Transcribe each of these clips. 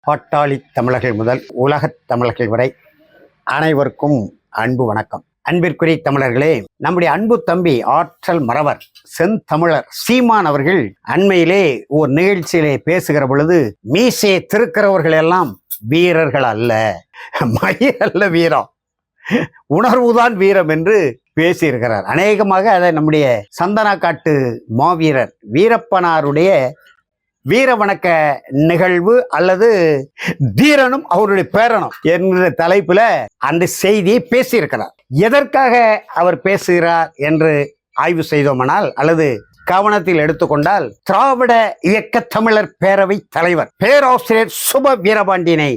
பாட்டாளி தமிழர்கள் முதல் உலகத் தமிழர்கள் வரை அனைவருக்கும் அன்பு வணக்கம். அன்பிற்குரிய தமிழர்களே, நம்முடைய அன்பு தம்பி ஆற்றல் மறவர் செந்தமிழர் சீமான் அவர்கள் அண்மையிலே ஒரு நிகழ்ச்சியிலே பேசுகிற பொழுது, மீசையை திருக்கிறவர்கள் எல்லாம் வீரர்கள் அல்ல, மயிர் அல்ல வீரம், உணர்வுதான் வீரம் என்று பேசியிருக்கிறார். அநேகமாக அதை நம்முடைய சந்தனக்காட்டு மாவீரர் வீரப்பனாருடைய வீர வணக்க நிகழ்வு அல்லது தீரனும் அவருடைய பேரனும் என்கிற தலைப்புல அந்த செய்தியை பேசியிருக்கிறார். எதற்காக அவர் பேசுகிறார் என்று ஆய்வு செய்தோமானால் அல்லது கவனத்தில் எடுத்துக்கொண்டால், திராவிட இயக்க தமிழர் பேரவை தலைவர் பேராசிரியர் சுப வீரபாண்டியனை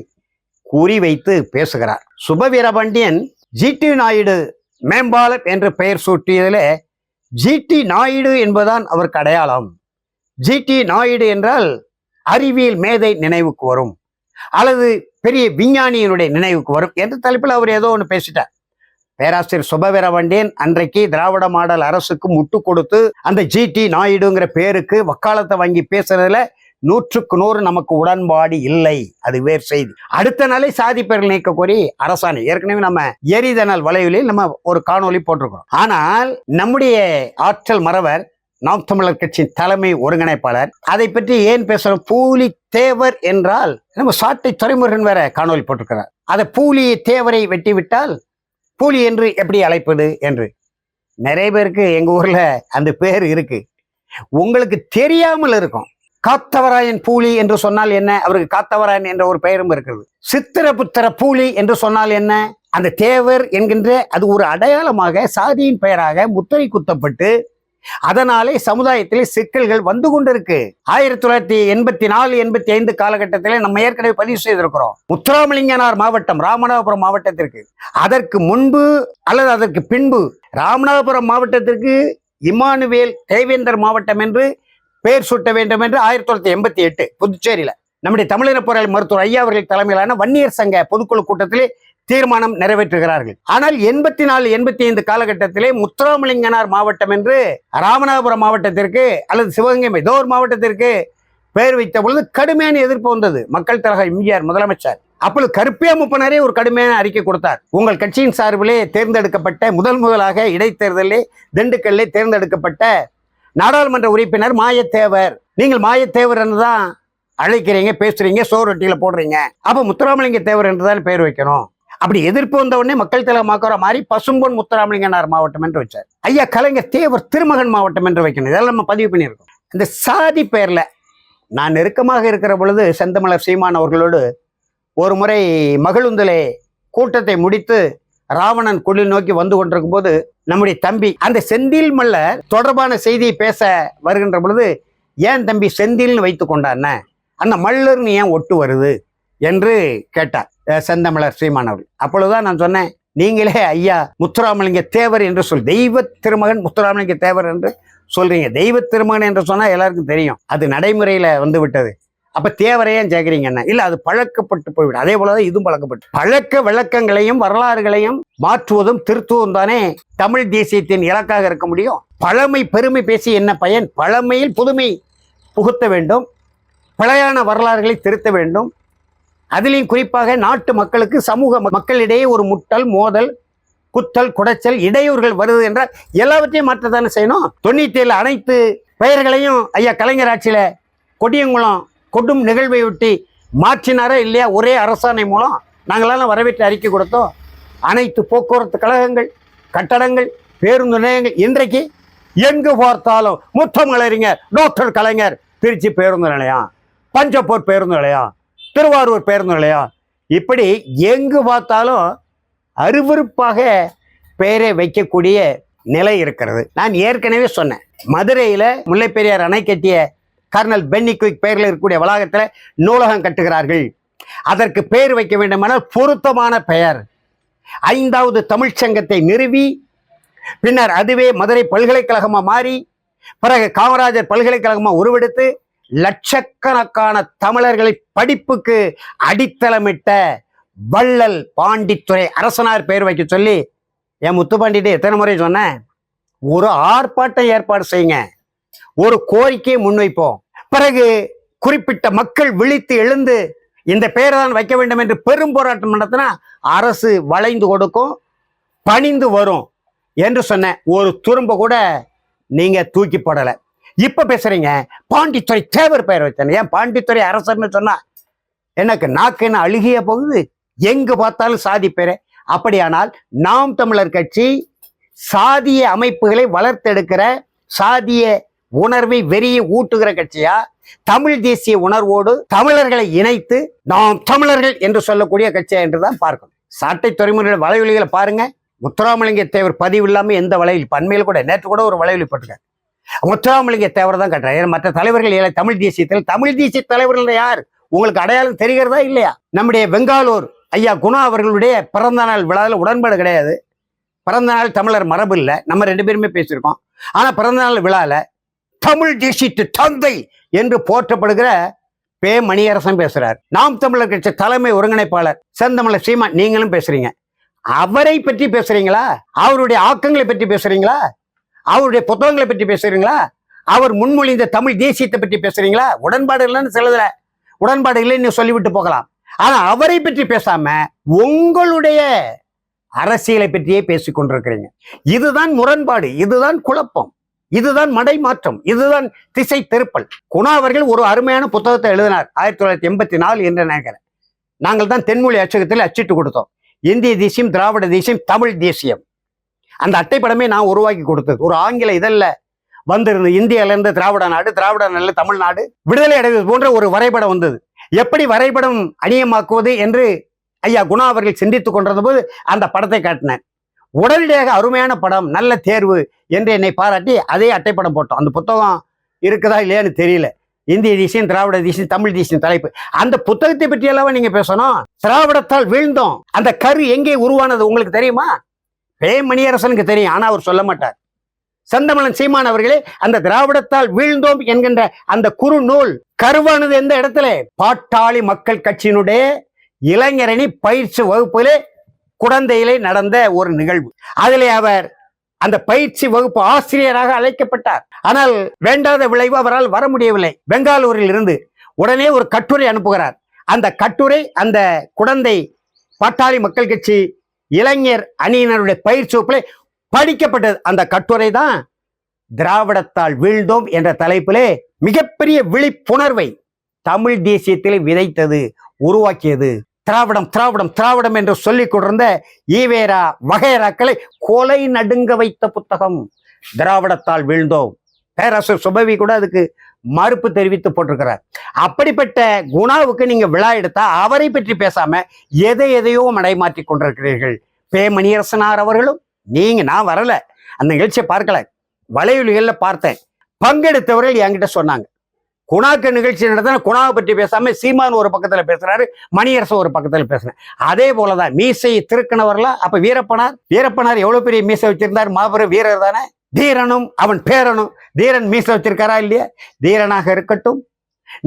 குறிவைத்து பேசுகிறார். சுப வீரபாண்டியன் ஜிடி நாயுடு மேம்பாலம் என்று பெயர் சூட்டியதில் ஜிடி நாயுடு என்பதுதான் அவருக்கு அடையாளம். ஜிடி நாயுடு என்றால் அறிவியல் மேதை நினைவுக்கு வரும் அல்லது பெரிய விஞ்ஞானியினுடைய நினைவுக்கு வரும் என்ற தலைப்பில் அவர் ஏதோ ஒன்று பேசிட்டார். பேராசிரியர் சுப வீரபாண்டியன் அன்றைக்கு திராவிட மாடல் அரசுக்கு முட்டு கொடுத்து அந்த ஜிடி நாயுடுங்கிற பேருக்கு வக்காலத்தை வாங்கி பேசுறதுல 100க்கு 100 நமக்கு உடன்பாடு இல்லை. அது வேறு செய்தி. அடுத்த நாளே சாதி பெயர்கள் நீக்க கோரி அரசாணை, ஏற்கனவே நம்ம எரிதனல் வலைவலில் நம்ம ஒரு காணொலி போட்டிருக்கிறோம். ஆனால் நம்முடைய ஆற்றல் மறவர் நாம் தமிழர் கட்சியின் தலைமை ஒருங்கிணைப்பாளர் அதை பற்றி ஏன் பேசுறோம்? பூலி தேவர் என்றால் நம்ம சாட்டை துறைமுருகன் வேற காணொலி போட்டிருக்கிறார். அதை பூலி தேவரை வெட்டி விட்டால் பூலி என்று எப்படி அழைப்பது என்று நிறைய பேருக்கு எங்க ஊர்ல அந்த பேர் இருக்கு, உங்களுக்கு தெரியாமல் இருக்கும். காத்தவராயன் பூலி என்று சொன்னால் என்ன? அவருக்கு காத்தவராயன் என்ற ஒரு பெயரும் இருக்கிறது. சித்திரபுத்திர பூலி என்று சொன்னால் என்ன? அந்த தேவர் என்கின்ற அது ஒரு அடையாளமாக சாதியின் பெயராக முத்திரை குத்தப்பட்டு அதனாலே சமுதாயத்திலே சிக்கல்கள் வந்து கொண்டிருக்கு. 1984, 85 காலகட்டத்திலே நம்ம ஏற்கனவே பதிவு செய்திருக்கிறோம். முத்துராமலிங்கனார் மாவட்டம் ராமநாதபுரம் மாவட்டத்திற்கு, அதற்கு முன்பு அல்லது அதற்கு பின்பு ராமநாதபுரம் மாவட்டத்திற்கு இமானுவேல் தேவேந்தர் மாவட்டம் என்று பெயர் சூட்ட வேண்டும் என்று 1988 புதுச்சேரியில நம்முடைய தமிழின போராளி மருத்துவர் ஐயா அவர்கள் தலைமையிலான வன்னியர் சங்க பொதுக்குழு கூட்டத்திலே தீர்மானம் நிறைவேற்றுகிறார்கள். ஆனால் 84, 85 காலகட்டத்திலே முத்துராமலிங்கனார் மாவட்டம் என்று ராமநாதபுரம் மாவட்டத்திற்கு அல்லது சிவகங்கை ஏதோ ஒரு மாவட்டத்திற்கு பெயர் வைத்த பொழுது கடுமையான எதிர்ப்பு வந்தது. மக்கள் தலைவர் எம்ஜிஆர் முதலமைச்சர் அப்பொழுது கருப்பியா முப்பனரே ஒரு கடுமையான அறிக்கை கொடுத்தார். உங்கள் கட்சியின் சார்பிலே தேர்ந்தெடுக்கப்பட்ட முதலாக இடைத்தேர்தலிலே திண்டுக்கல்லே தேர்ந்தெடுக்கப்பட்ட நாடாளுமன்ற உறுப்பினர் மாயத்தேவர், நீங்கள் மாயத்தேவர் என்றுதான் அழைக்கிறீங்க, பேசுறீங்க, சோரொட்டியில போடுறீங்க, அப்ப முத்துராமலிங்க தேவர் என்றுதான் பெயர் வைக்கணும். அப்படி எதிர்ப்பு வந்த உடனே மக்கள் தலைவராக மாறி பசும்பொன் முத்துராமலிங்கனார் மாவட்டம் என்று வச்சார். ஐயா கலைஞர் தேவர் திருமகன் மாவட்டம் என்று வைக்கணும். இதெல்லாம் நம்ம பதிவு பண்ணியிருக்கோம். இந்த சாதி பெயர்ல நான் நெருக்கமாக இருக்கிற பொழுது செந்தமிழர் சீமான் அவர்களோடு ஒரு முறை மகிழுந்திலே கூட்டத்தை முடித்து ராவணன் குழி நோக்கி வந்து கொண்டிருக்கும் போது நம்முடைய தம்பி அந்த செந்தில் மல்லர் தொடர்பான செய்தியை பேச வருகின்ற பொழுது, ஏன் தம்பி செந்தில்னு வைத்து கொண்டான், அந்த மல்லர்னு ஏன் ஒட்டு வருது என்று கேட்டார் செந்தமிழர் சீமான் அவர்கள். அப்பொழுதுதான் நான் சொன்னேன், நீங்களே ஐயா முத்துராமலிங்க தேவர் என்று தெய்வ திருமகன் முத்துராமலிங்க தேவர் என்று சொல்றீங்க. தெய்வ திருமகன் என்று சொன்னா எல்லாருக்கும் தெரியும், அது நடைமுறையில வந்து விட்டது. அப்ப தேவரையும் சேர்க்கிறீங்க என்ன? இல்ல, அது பழக்கப்பட்டு போய்விடும். அதே போலதான் இதுவும் பழக்கப்பட்டு பழக்க விளக்கங்களையும் வரலாறுகளையும் மாற்றுவதும் திருத்துவதும் தானே தமிழ் தேசியத்தின் இலக்காக இருக்க முடியும். பழமை பெருமை பேசி என்ன பயன்? பழமையில் புதுமை புகுத்த வேண்டும், பழையான வரலாறுகளை திருத்த வேண்டும். அதிலையும் குறிப்பாக நாட்டு மக்களுக்கு சமூக மக்களிடையே ஒரு முட்டல், மோதல், குத்தல், குடைச்சல், இடையூறுகள் வருது என்றால் எல்லாவற்றையும் மாற்றத்தானே செய்யணும். 97 அனைத்து பெயர்களையும் ஐயா கலைஞர் ஆட்சியில கொடியங்குளம் கொடும் நிகழ்வை ஒட்டி மாற்றினாரா இல்லையா? ஒரே அரசாணை மூலம் நாங்களெல்லாம் வரவேற்று அறிக்கை கொடுத்தோம். அனைத்து போக்குவரத்து கழகங்கள், கட்டடங்கள், பேருந்து நிலையங்கள் இன்றைக்கு எங்கு பார்த்தாலும் முத்தமிழறிஞர் டாக்டர் கலைஞர் திருச்சி பேருந்து நிலையம், பஞ்சப்பூர் பேருந்து நிலையம், திருவாரூர் பேருந்து நிலையம், இப்படி எங்கு பார்த்தாலும் அருவருப்பாக பெயரை வைக்கக்கூடிய நிலை இருக்கிறது. நான் ஏற்கனவே சொன்னேன், மதுரையில முல்லை பெரியார் அணை கட்டிய கர்னல் பென்னி குயிக் பெயரில் இருக்கக்கூடிய வளாகத்தில் நூலகம் கட்டுகிறார்கள். அதற்கு பெயர் வைக்க வேண்டுமானால் பொருத்தமான பெயர். 5வது தமிழ்ச்சங்கத்தை நிறுவி பின்னர் அதுவே மதுரை பல்கலைக்கழகமாக மாறி பிறகு காமராஜர் பல்கலைக்கழகமாக உருவெடுத்து லட்சக்கணக்கான தமிழர்களை படிப்புக்கு அடித்தளமிட்ட வள்ளல் பாண்டித்துறை அரசனார் பெயர் வைக்க சொல்லி என் முத்துப்பாண்டிட்டு எத்தனை முறை சொன்னேன், ஒரு ஆர்ப்பாட்டம் ஏற்பாடு செய்யுங்க, ஒரு கோரிக்கையை முன்வைப்போம். பிறகு குறிப்பிட்ட மக்கள் விழித்து எழுந்து இந்த பெயரை தான் வைக்க வேண்டும் என்று பெரும் போராட்டம் நடத்தினா அரசு வளைந்து கொடுக்கும், பணிந்து வரும் என்று சொன்ன ஒரு துரும்ப கூட நீங்க தூக்கி போடலை. இப்ப பேசுறீங்க பாண்டித்துறை தேவர் பெயர் வச்சேன். ஏன் பாண்டித்துறை அரசர்னு சொன்னா எனக்கு நாக்கு என்ன அழுகிய போகுது? எங்கு பார்த்தாலும் சாதி பேரு. அப்படியானால் நாம் தமிழர் கட்சி சாதிய அமைப்புகளை வளர்த்தெடுக்கிற, சாதிய உணர்வை வெறியை ஊட்டுகிற கட்சியா, தமிழ் தேசிய உணர்வோடு தமிழர்களை இணைத்து நாம் தமிழர்கள் என்று சொல்லக்கூடிய கட்சியா என்றுதான் பார்க்கணும். சாட்டை துறைமுறைகள் வலைவலிகளை பாருங்க. முத்துராமலிங்க தேவர் பதிவு இல்லாம எந்த வலையில் பண்மையில் கூட நேற்று கூட ஒரு வலைவலி போட்டிருக்காரு. முத்துராமலிங்க தேவர் தான் கட்டுறாரு. மற்ற தலைவர்கள் இல்லை. தமிழ் தேசிய தலைவர்கள் யார் உங்களுக்கு அடையாளம் தெரிகிறதா இல்லையா? நம்முடைய பெங்காலூர் ஐயா குணா அவர்களுடைய பிறந்த நாள் விழாவில் உடன்பாடு கிடையாது. பிறந்த நாள் தமிழர் மரபு இல்லை. நம்ம 2 பேருமே பேசியிருக்கோம். ஆனா பிறந்த நாள் விழால தமிழ் தேசியத்து தந்தை என்று போற்றப்படுகிற பே மணியரசன் பேசுறார். நாம் தமிழர் கட்சி தலைமை ஒருங்கிணைப்பாளர் செந்தமிழர் சீமான் நீங்களும் பேசுறீங்க. அவரை பற்றி பேசுறீங்களா? அவருடைய ஆக்கங்களை பற்றி பேசுறீங்களா? அவருடைய புத்தகங்களை பற்றி பேசுறீங்களா? அவர் முன்மொழிந்த தமிழ் தேசியத்தை பற்றி பேசுறீங்களா? உடன்பாடு இல்லைன்னு சிலதுல உடன்பாடு இல்லைன்னு சொல்லிவிட்டு போகலாம். ஆனா அவரை பற்றி பேசாம உங்களுடைய அரசியலை பற்றியே பேசிக் கொண்டிருக்கிறீங்க. இதுதான் முரண்பாடு, இதுதான் குழப்பம், இதுதான் மடைமாற்றம், இதுதான் திசை திருப்பல். குணா அவர்கள் ஒரு அருமையான புத்தகத்தை எழுதினார் 1984 என்று நினைக்கிறேன். நாங்கள் தான் தென்மொழி அச்சகத்தில் அச்சிட்டு கொடுத்தோம். இந்திய தேசியம், திராவிட தேசியம், தமிழ் தேசியம். அந்த அட்டைப்படமே நான் உருவாக்கி கொடுத்தது. ஒரு ஆங்கில இதழ்ல வந்திருந்தது. இந்தியாவிலிருந்து திராவிட நாடு, திராவிட நாடு தமிழ்நாடு விடுதலை அடைவது போன்ற ஒரு வரைபடம் வந்தது. எப்படி வரைபடம் அணியமாக்குவது என்று ஐயா குணா அவர்கள் சிந்தித்துக் கொண்டிருந்த போது அந்த படத்தை காட்டினேன். உடனடியாக அருமையான படம், நல்ல தேர்வு என்று என்னை பாராட்டி அதே அட்டைப்படம் போட்டோம். அந்த புத்தகம் இருக்குதா இல்லையான்னு தெரியல. இந்திய தேசியம், திராவிட தேசியம், தமிழ் தேசியம் தலைப்பு. அந்த புத்தகத்தை பற்றி எல்லாம் நீங்க பேசணும். திராவிடத்தால் வீழ்ந்தோம் அந்த கரு எங்கே உருவானது உங்களுக்கு தெரியுமா? பே மணியரசனுக்கு தெரியும், ஆனா அவர் சொல்ல மாட்டார். செந்தமிழன் சீமான் அவர்களே அந்த திராவிடத்தால் வீழ்ந்தோம் என்கின்ற அந்த குறு நூல் கருவானது எந்த இடத்துல? பாட்டாளி மக்கள் கட்சியினுடைய இளைஞரணி பயிற்சி வகுப்பிலே குடந்தையிலே நடந்த ஒரு நிகழ்வு. அதிலே அவர் அந்த பயிற்சி வகுப்பு ஆசிரியராக அழைக்கப்பட்டார். ஆனால் வேண்டாத விளைவு, அவரால் வர முடியவில்லை. பெங்காலூரில் இருந்து உடனே ஒரு கட்டுரை அனுப்புகிறார். அந்த கட்டுரை அந்த குடந்தை பாட்டாளி மக்கள் கட்சி இளைஞர் அணியினருடைய பயிற்சி வகுப்பிலே படிக்கப்பட்டது. அந்த கட்டுரை தான் திராவிடத்தால் வீழ்ந்தோம் என்ற தலைப்பிலே மிகப்பெரிய விழிப்புணர்வை தமிழ் தேசியத்திலே விதைத்தது, உருவாக்கியது. திராவிடம் திராவிடம் திராவிடம் என்று சொல்லிக் கொண்டிருந்த ஈவேரா வகைராக்களை கொலை நடுங்க வைத்த புத்தகம் திராவிடத்தால் வீழ்ந்தோம். பேராசிரியர் சுபவி கூட அதுக்கு மறுப்பு தெரிவித்து போட்டிருக்கிறார். அப்படிப்பட்ட குணாவுக்கு நீங்க விழா எடுத்தா அவரை பற்றி பேசாம எதையோ மடைமாற்றி கொண்டிருக்கிறீர்கள். பே மணியரசனார் அவர்களும் நீங்க, நான் வரல, அந்த நிகழ்ச்சியை பார்க்கல, வலையொலிகள்ல பார்த்தேன். பங்கெடுத்தவர்கள் என்கிட்ட சொன்னாங்க, குணாக்கு நிகழ்ச்சி நடத்தின குணாவை பற்றி பேசாம சீமான் ஒரு பக்கத்துல பேசுறாரு, மணியரசன் ஒரு பக்கத்துல பேசுறேன். அதே போலதான் மீசையை திருக்கினவர்களா அப்ப வீரப்பனார் எவ்வளவு பெரிய மீசை வச்சிருந்தார், மாபெரும் வீரர் தானே. தீரனும் அவன் பேரனும், தீரன் மீசை வச்சிருக்காரா இல்லையா? தீரனாக இருக்கட்டும்,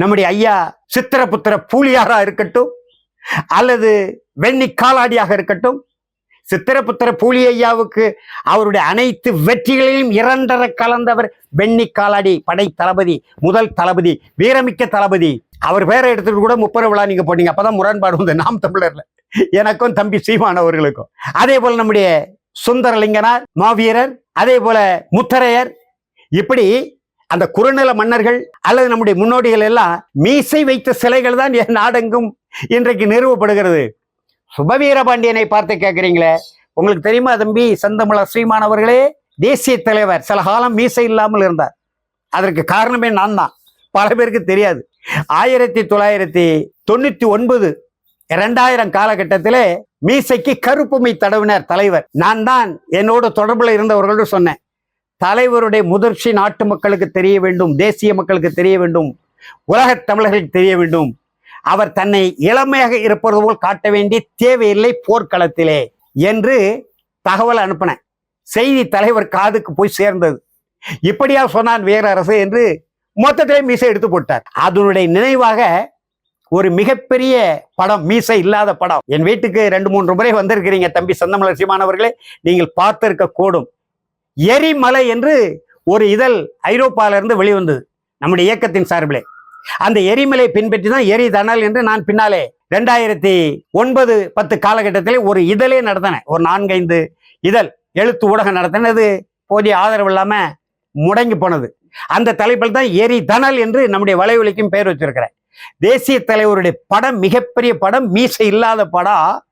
நம்முடைய ஐயா சித்திரபுத்திர பூலியாரா இருக்கட்டும், அல்லது வெண்ணி காலாடியாக இருக்கட்டும், சித்திரபுத்திர பூலி ஐயாவுக்கு அவருடைய அனைத்து வெற்றிகளிலும் 2.5 கலந்தவர் வெண்ணி காலாடி படை தளபதி, முதல் தளபதி, வீரமிக்க தளபதி. அவர் பேரை எடுத்துட்டு கூட 30 விழா நீங்க போட்டீங்க. அப்பதான் முரண்பாடு வந்து நாம் தமிழர்ல எனக்கும் தம்பி சீமான் அவர்களுக்கும். அதே போல நம்முடைய சுந்தரலிங்கனார் மாவீரர், அதே போல முத்தரையர், இப்படி அந்த குறுநில மன்னர்கள் அல்லது நம்முடைய முன்னோடிகள் எல்லாம் மீசை வைத்த சிலைகள் தான் நாடெங்கும் இன்றைக்கு நிறுவப்படுகிறது. சுபவீரபாண்டியனை பார்த்து கேட்குறீங்களே, உங்களுக்கு தெரியுமா தம்பி செந்தமிழர் சீமான் அவர்களே தேசிய தலைவர் சில காலம் மீசை இல்லாமல் இருந்தார். அதற்கு காரணமே நான் தான், பல பேருக்கு தெரியாது. 1999 2000 காலகட்டத்திலே மீசைக்கு கருப்புமை தடவினர் தலைவர். நான் தான் என்னோட தொடர்புல இருந்தவர்களோடு சொன்னேன், தலைவருடைய முதிர்ச்சி நாட்டு மக்களுக்கு தெரிய வேண்டும், தேசிய மக்களுக்கு தெரிய வேண்டும், உலகத் தமிழர்களுக்கு தெரிய வேண்டும். அவர் தன்னை இளமையாக இருப்பது போல் காட்ட வேண்டிய தேவையில்லை போர்க்களத்திலே என்று தகவல் அனுப்பின செய்தி தலைவர் காதுக்கு போய் சேர்ந்தது. இப்படியா சொன்னான் வீரரசு என்று மொத்தத்திலே மீசை எடுத்து போட்டார். அதனுடைய நினைவாக ஒரு மிகப்பெரிய படம், மீசை இல்லாத படம், என் வீட்டுக்கு 2-3 முறை வந்திருக்கிறீங்க தம்பி செந்தமிழர் சீமான் அவர்களே, நீங்கள் பார்த்திருக்க கூடும். எரிமலை என்று ஒரு இதழ் ஐரோப்பாவிலிருந்து வெளிவந்தது நம்முடைய இயக்கத்தின் சார்பிலே. அந்த எரிமலை பின்பற்றி தான் எரிதணல் என்று நான் பின்னாலே 2009-10 காலகட்டத்தில் ஒரு இதழே நடத்தினேன். ஒரு 4-5 இதழ் எழுத்து ஊடகம் நடத்தினது போதிய ஆதரவு இல்லாம முடங்கி போனது. அந்த தலைப்பில் தான் எரிதணல் என்று நம்முடைய வலைவலிக்கும் பெயர் வச்சிருக்கிறேன். தேசிய தலைவருடைய படம், மிகப்பெரிய படம், மீசை இல்லாத படம்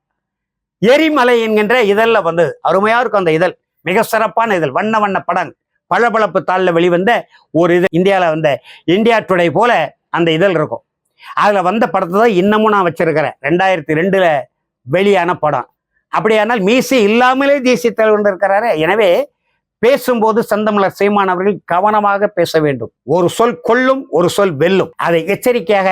எரிமலை என்கின்ற இதழ்ல வந்தது. அருமையா இருக்கும் அந்த இதழ், மிக சிறப்பான இதழ், வண்ண வண்ண படம், பளபளப்பு தாளில் வெளிவந்த ஒரு இது. இந்தியாவில் வந்த இந்தியா டுடே போல அந்த இதழ் இருக்கும். அதில் வந்த படத்தை தான் இன்னமும் நான் வச்சிருக்கிறேன். 2002 வெளியான படம். அப்படியானால் மீசை இல்லாமலே தேசிய தலைவர் இருக்கிறாரு. எனவே பேசும்போது செந்தமிழர் சீமான் அவர்கள் கவனமாக பேச வேண்டும். ஒரு சொல் கொல்லும், ஒரு சொல் வெல்லும். அதை எச்சரிக்கையாக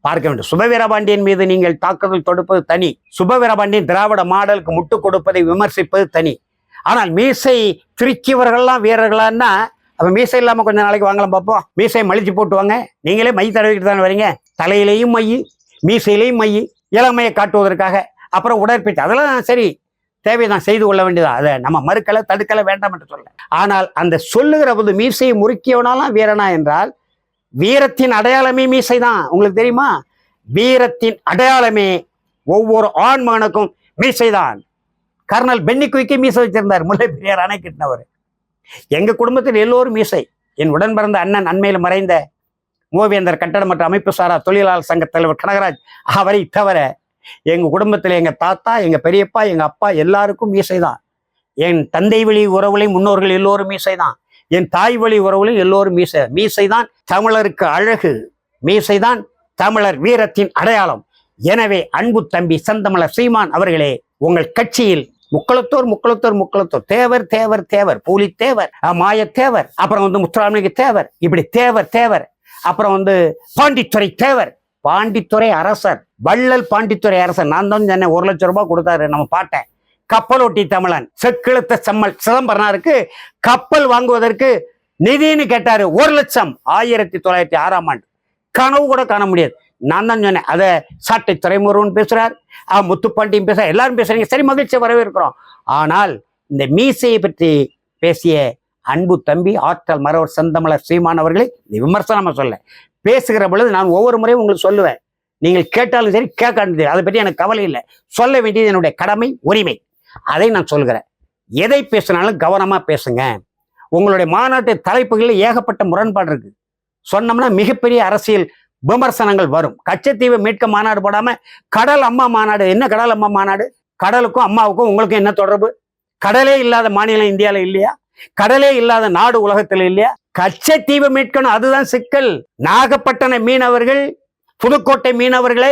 பார்க்க வேண்டும். சுபவீரபாண்டியன் மீது நீங்கள் தாக்குதல் தொடுப்பது தனி, சுபவீரபாண்டியன் திராவிட மாடலுக்கு முட்டு கொடுப்பதை விமர்சிப்பது தனி. ஆனால் மீசை திருச்சியவர்கள்லாம் வீரர்களான்னா அப்ப மீசை இல்லாம கொஞ்ச நாளைக்கு வாங்கலாம் பார்ப்போம். மீசை மலிச்சு போட்டுவாங்க. நீங்களே மை தடவிக்கிட்டு தானே வரீங்க. தலையிலையும் மை, மீசையிலையும் மை, இளமையை காட்டுவதற்காக. அப்புறம் உடற்பயிற்சி, அதெல்லாம் சரி, தேவைதான், செய்து கொள்ள வேண்டியதான். அதை நம்ம மறுக்கலை, தடுக்கலை, வேண்டாம் என்று சொல்ல. ஆனால் அந்த சொல்லுகிற போது மீசையை முறுக்கியவனாலாம் வீரனா என்றால், வீரத்தின் அடையாளமே மீசை தான். உங்களுக்கு தெரியுமா? வீரத்தின் அடையாளமே ஒவ்வொரு ஆண்மகனுக்கும் மீசை தான். கர்னல் பென்னிக்குயிக்கே மீசை வச்சிருந்தார், முல்லை பெரியார் அணை கட்டினவர். எங்க குடும்பத்தில் எல்லோரும் மீசை. என் உடன் பிறந்த அண்ணன், அண்மையில் மறைந்த மூவேந்தர் கட்டட மற்றும் அமைப்பு சாரா தொழிலாளர் சங்க தலைவர் கனகராஜ், அவரை தவிர எங்க குடும்பத்தில் எங்க தாத்தா, எங்க பெரியப்பா, எங்க அப்பா எல்லாருக்கும் மீசை தான். என் தந்தை வழி உறவுலையும் முன்னோர்கள் எல்லோரும் மீசை தான். என் தாய் வழி உறவுலையும் எல்லோரும் மீசை. மீசை தான் தமிழருக்கு அழகு, மீசை தான் தமிழர் வீரத்தின் அடையாளம். எனவே அன்பு தம்பி செந்தமிழர் சீமான் அவர்களே, உங்கள் கட்சியில் முக்குளத்தோர் தேவர் தேவர் தேவர், பூலித்தேவர், மாயத்தேவர், அப்புறம் முத்துராமலிங்க தேவர், இப்படி தேவர், அப்புறம் பாண்டித்துறை தேவர், பாண்டித்துறை அரசர், வள்ளல் பாண்டித்துறை அரசர். நான் தான் சொன்னேன், 1 லட்சம் ரூபாய் கொடுத்தாரு நம்ம பாட்டேன். கப்பலோட்டி தமிழன் செக்கிழுத்த செம்மல் சிதம்பரனாருக்கு கப்பல் வாங்குவதற்கு நிதினு கேட்டாரு. 1 லட்சம் 1906 கனவு கூட காண முடியாது. நான் தான் சொன்னேன். அதை சாட்டை துறைமுருகன் பேசுறார், முத்துப்பாண்டியும் பேசுறார், எல்லாரும் பேசுறீங்க. சரி, மகிழ்ச்சியை வரவேற்கிறோம். ஆனால் இந்த மீசையை பற்றி பேசிய அன்பு தம்பி ஆற்றல் மறவர் செந்தமிழர் சீமான் அவர்களை இந்த விமர்சனமா சொல்ல பேசுகிற பொழுது நான் ஒவ்வொரு முறையும் உங்களுக்கு சொல்லுவேன். நீங்கள் கேட்டாலும் சரி, கேட்காது, அதை பற்றி எனக்கு கவலை இல்லை. சொல்ல வேண்டியது என்னுடைய கடமை, உரிமை. அதை நான் சொல்கிறேன். எதை பேசினாலும் கவனமா பேசுங்க. உங்களுடைய மாநாட்டு தலைப்புகளில் ஏகப்பட்ட முரண்பாடு இருக்கு. சொன்னோம்னா மிகப்பெரிய அரசியல் விமர்சனங்கள் வரும். கச்சத்தீவை மீட்க மாநாடு போடாம கடல் அம்மா மாநாடு. என்ன கடல் அம்மா மாநாடு? கடலுக்கும் அம்மாவுக்கும் உங்களுக்கும் என்ன தொடர்பு? கடலே இல்லாத மாநிலம் இந்தியாவில் இல்லையா? கடலே இல்லாத நாடு உலகத்தில் இல்லையா? கச்சத்தீவை மீட்கணும், அதுதான் சிக்கல். நாகப்பட்டினம் மீனவர்கள், புதுக்கோட்டை மீனவர்களை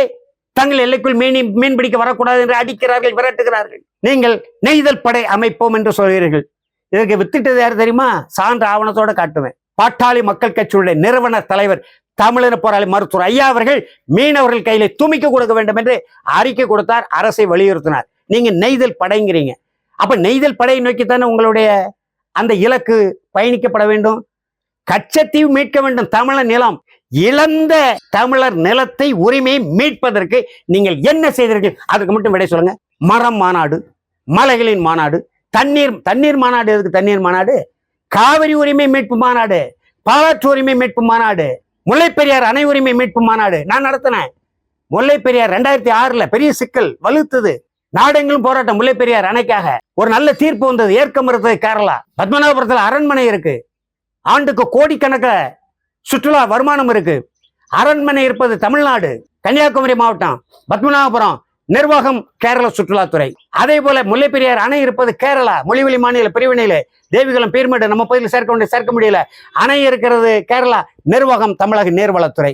தங்கள் எல்லைக்குள் மீன் பிடிக்க வரக்கூடாது என்று அடிக்கிறார்கள், விரட்டுகிறார்கள். நீங்கள் நெய்தல் படை அமைப்போம் என்று சொல்கிறீர்கள். இதற்கு வித்திட்டது யார் தெரியுமா? சான்று ஆவணத்தோட காட்டுவேன். பாட்டாளி மக்கள் கட்சியுடைய நிறுவனர் தலைவர் தமிழின போராளி மருத்துவர் ஐயா அவர்கள் மீனவர்கள் கையில துமிக்க கொடுக்க வேண்டும் என்று அறிக்கை கொடுத்தார், அரசை வலியுறுத்தினார். நீங்க நெய்தல் படைங்கிறீங்க. அப்ப நெய்தல் படையை நோக்கித்தானே உங்களுடைய அந்த இலக்கு பயணிக்கப்பட வேண்டும். கச்சத்தீவு மீட்க வேண்டும். தமிழர் நிலம், இழந்த தமிழர் நிலத்தை, உரிமையை மீட்பதற்கு நீங்கள் என்ன செய்தீர்கள்? அதுக்கு மட்டும் விடை சொல்லுங்க. மரம் மாநாடு, மலைகளின் மாநாடு, தண்ணீர் மாநாடு. எதுக்கு தண்ணீர் மாநாடு? காவிரி உரிமை மீட்பு மாநாடு, பாலாற்று உரிமை மீட்பு மாநாடு, முல்லை பெரியார் அணை உரிமை மீட்பு மாநாடு நான் நடத்தினேன். முல்லை பெரியார் 2006 பெரிய சிக்கல் வலுத்தது. நாடெங்கிலும் போராட்டம். முல்லை பெரியார் அணைக்காக ஒரு நல்ல தீர்ப்பு வந்தது. ஏற்க மறுத்தது கேரளா. பத்மநாபபுரத்தில் அரண்மனை இருக்கு. ஆண்டுக்கு கோடிக்கணக்கில் சுற்றுலா வருமானம் இருக்கு. அரண்மனை இருப்பது தமிழ்நாடு, கன்னியாகுமரி மாவட்டம், பத்மநாபபுரம் நிர்வாகம் கேரள சுற்றுலாத்துறை. அதே போல முல்லை பெரியார் அணை இருப்பது கேரளா, மொழிவெளி மாநில பிரிவினையில தேவிகுளம் பீர்மேடு நம்ம பகுதியில் சேர்க்க முடியல. அணை இருக்கிறது கேரளா, நிர்வாகம் தமிழக நீர்வளத்துறை.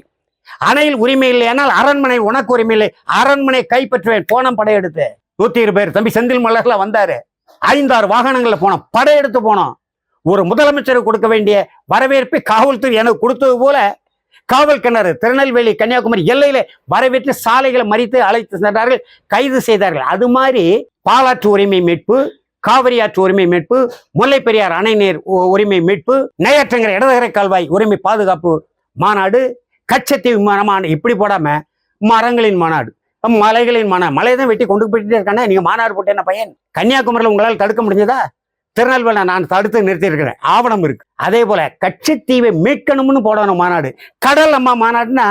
அணையில் உரிமை இல்லை, ஆனால் அரண்மனை உனக்கு உரிமை இல்லை. அரண்மனை கைப்பற்றுவேன். போனோம் படையெடுத்து. 120 பேர். தம்பி செந்தில் மலர்ல வந்தாரு. 5-6 வாகனங்கள்ல போனோம், படையெடுத்து போனோம். ஒரு முதலமைச்சருக்கு கொடுக்க வேண்டிய வரவேற்பை காவல்துறை எனக்கு கொடுத்தது போல காவல் கிணறு திருநெல்வேலி கன்னியாகுமரி எல்லையில வரவேற்று சாலைகளை மறித்து அழைத்து சென்றார்கள், கைது செய்தார்கள். அது மாதிரி பாலாற்று உரிமை மீட்பு, காவிரி ஆற்று உரிமை மீட்பு, முல்லை பெரியார் அணை நீர் உரிமை மீட்பு, நெய்யாற்றங்கரை இடதுகரை கால்வாய் உரிமை பாதுகாப்பு மாநாடு, கச்சத்தீவு மாநாடு. இப்படி போடாம மரங்களின் மாநாடு, மலைகளின் மாநாடு. மலையை தான் வெட்டி கொண்டு போயிட்டே இருக்கானே. நீங்க மாநாடு போட்டு என்ன பையன்? கன்னியாகுமரியில் உங்களால் தடுக்க முடிஞ்சதா? திருநெல்வேலி நான் தடுத்து நிறுத்தியிருக்கிறேன், ஆவணம் இருக்கு. அதே போல கட்சித்தீவை மீட்கணும்னு போடணும் மாநாடு. கடல் அம்மா மாநாடுனா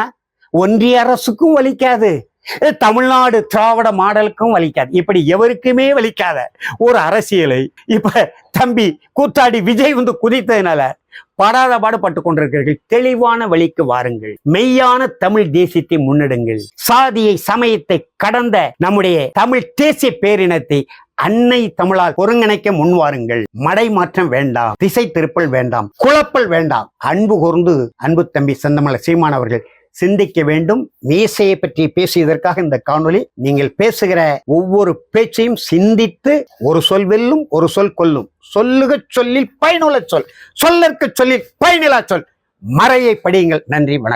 ஒன்றிய அரசுக்கும் வலிக்காது, தமிழ்நாடு திராவிட மாடலுக்கும் வலிக்காது. இப்படி எவருக்குமே வலிக்காத ஒரு அரசியலை இப்ப தம்பி கூத்தாடி விஜய் வந்து குதித்ததுனால படாத பாடுபட்டு கொண்டிருக்கிறீர்கள். தெளிவான வழிக்கு வாருங்கள், மெய்யான தமிழ் தேசியத்தை முன்னெடுங்கள். சாதியை சமயத்தை கடந்த நம்முடைய தமிழ் தேசிய பேரினத்தை அன்னை தமிழால் ஒருங்கிணைக்க முன்வாருங்கள். மடை மாற்றம் வேண்டாம், திசை திருப்பல் வேண்டாம், குழப்பல் வேண்டாம். அன்பு கூர்ந்து அன்பு தம்பி செந்தமிழர் சீமான் அவர்கள் சிந்திக்க வேண்டும். மீசையை பற்றி பேசியதற்காக இந்த காணொளி. நீங்கள் பேசுகிற ஒவ்வொரு பேச்சையும் சிந்தித்து, ஒரு சொல் வெல்லும் ஒரு சொல் கொல்லும், சொல்லுக சொல்லில் பயனுள்ள சொல், சொல்லற்க சொல்லில் பயனில்லா சொல், மறையை படியுங்கள். நன்றி, வணக்கம்.